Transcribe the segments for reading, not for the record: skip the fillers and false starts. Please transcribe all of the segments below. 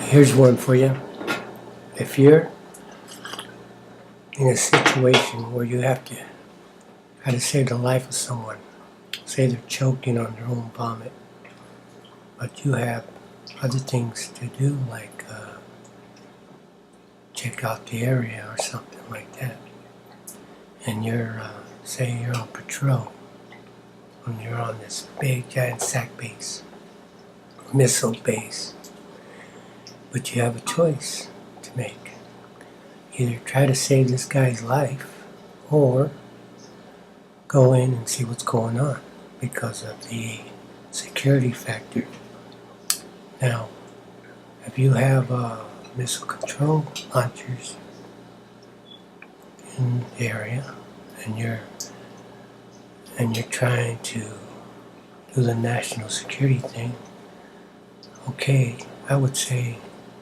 Here's one for you. If you're in a situation where you have to try to save the life of someone, say they're choking on their own vomit, but you have other things to do, like check out the area or something like that, and you're, say you're on patrol, and you're on this big giant SAC base, missile base, but you have a choice to make. Either try to save this guy's life or go in and see what's going on because of the security factor. Now, if you have missile control launchers in the area and you're trying to do the national security thing, okay, I would say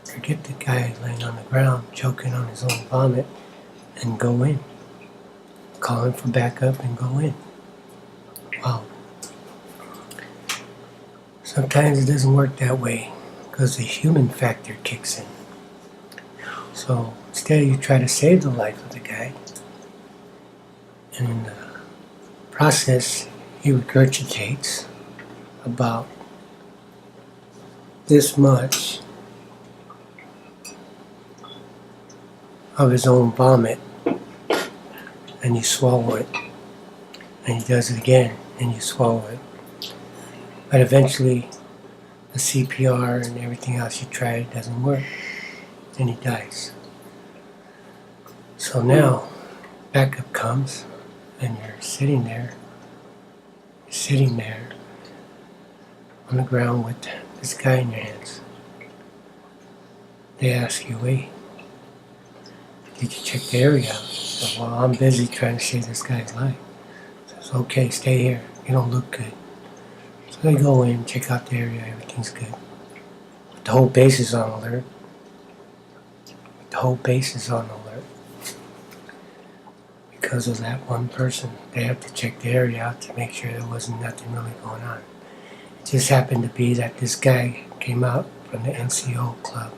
forget the guy laying on the ground choking on his own vomit and go in. Call him for backup and go in. Wow. Sometimes it doesn't work that way because the human factor kicks in. So instead you try to save the life of the guy, and in the process he regurgitates about this much of his own vomit, and you swallow it, and he does it again, and you swallow it. But eventually the CPR and everything else you tried doesn't work, and he dies. So now backup comes, and you're sitting there on the ground with this guy in your hands. They ask you, wait, did you check the area out? So, well, I'm busy trying to save this guy's life. Says, okay, stay here. You don't look good. So they go in, check out the area, everything's good. But the whole base is on alert. Because of that one person. They have to check the area out to make sure there wasn't nothing really going on. It just happened to be that this guy came out from the NCO club,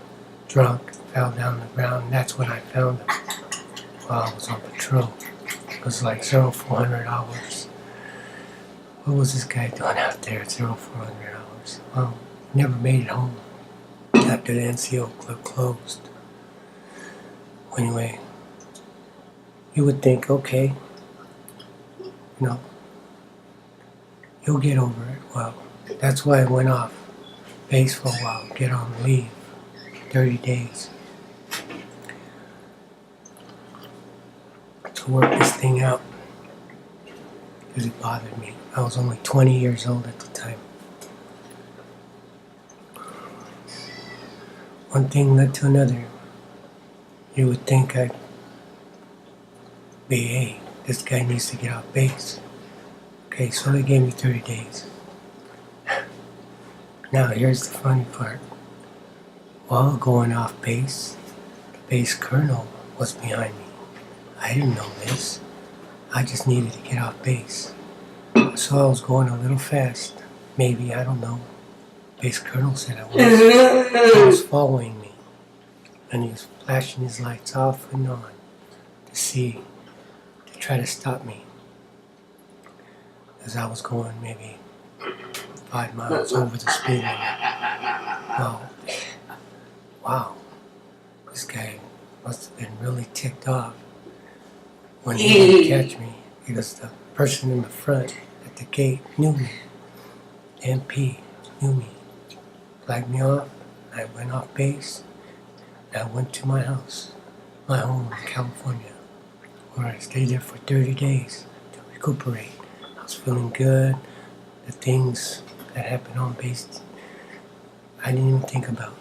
drunk, fell down on the ground, and that's when I found him while I was on patrol. It was like 0400 hours. What was this guy doing out there at 0400 hours? Well, never made it home after the NCO club closed. Anyway, you would think, okay, you'll get over it. Well, that's why I went off base for a while, get on leave, 30 days. To work this thing out, because it bothered me. I was only 20 years old at the time. One thing led to another. You would think I'd be, hey, this guy needs to get off base. Okay, so they gave me 30 days. Now here's the funny part. While going off base, the base colonel was behind me. I didn't know this. I just needed to get off base. So I was going a little fast. Maybe, I don't know. Base colonel said I was. He was following me. And he was flashing his lights off and on to try to stop me. As I was going maybe 5 miles over the speed limit. Wow. This guy must have been really ticked off when he didn't catch me, because the person in the front at the gate knew me. MP knew me. Flagged me off. I went off base. I went to my house, my home in California, where I stayed there for 30 days to recuperate. I was feeling good. The things that happened on base, I didn't even think about.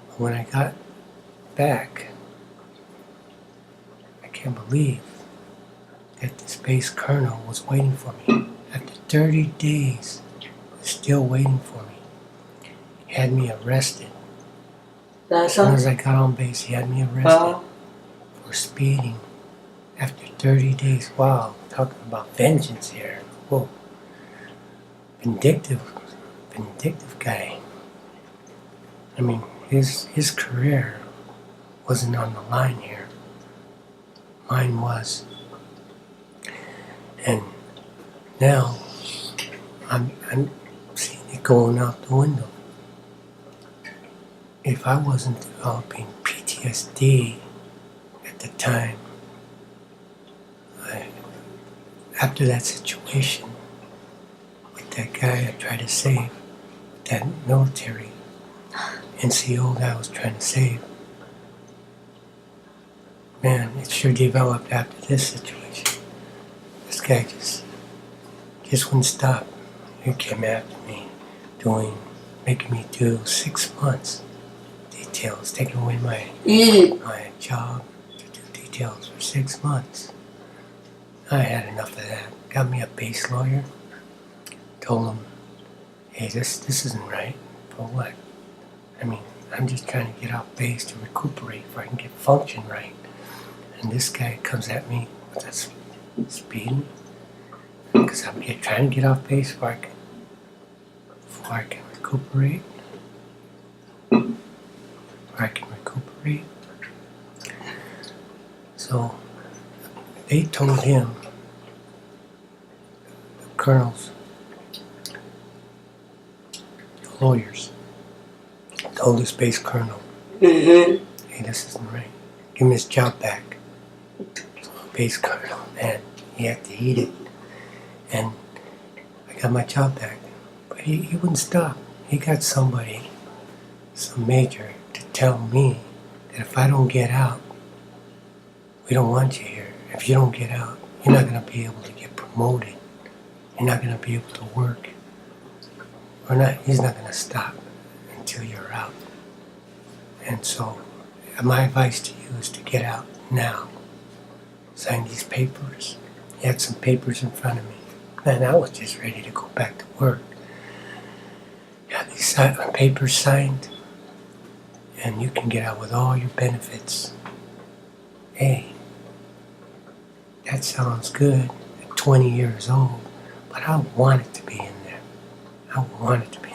But when I got back, I can't believe that this base colonel was waiting for me. After 30 days, he was still waiting for me. He had me arrested. As soon as I got on base, he had me arrested for speeding. After 30 days, wow, talking about vengeance here. Whoa. Vindictive guy. I mean, his career wasn't on the line here. Mine was. And now I'm seeing it going out the window. If I wasn't developing PTSD at the time, after that situation with that guy I tried to save, that military NCO that I was trying to save, man, it sure developed after this situation. This guy just wouldn't stop. He came after me, making me do 6 months details, taking away my job to do details for 6 months. I had enough of that. Got me a base lawyer. Told him, hey, this isn't right. For what? I mean, I'm just trying to get off base to recuperate before I can get function right. And this guy comes at me with that speeding. Because I'm trying to get off base before I can recuperate. So they told him, the colonels, the lawyers, told this base colonel, hey, this isn't right. Give him his job back. So the base colonel, man, he had to eat it. And I got my job back. But he wouldn't stop. He got some major, to tell me that if I don't get out, we don't want you here. If you don't get out, you're not going to be able to get promoted. You're not going to be able to work. He's not going to stop until you're out. And so, my advice to you is to get out now. Sign these papers. He had some papers in front of me. Man, I was just ready to go back to work. Got these papers signed, and you can get out with all your benefits. Hey, that sounds good at 20 years old, but I wanted to be in there. I wanted to be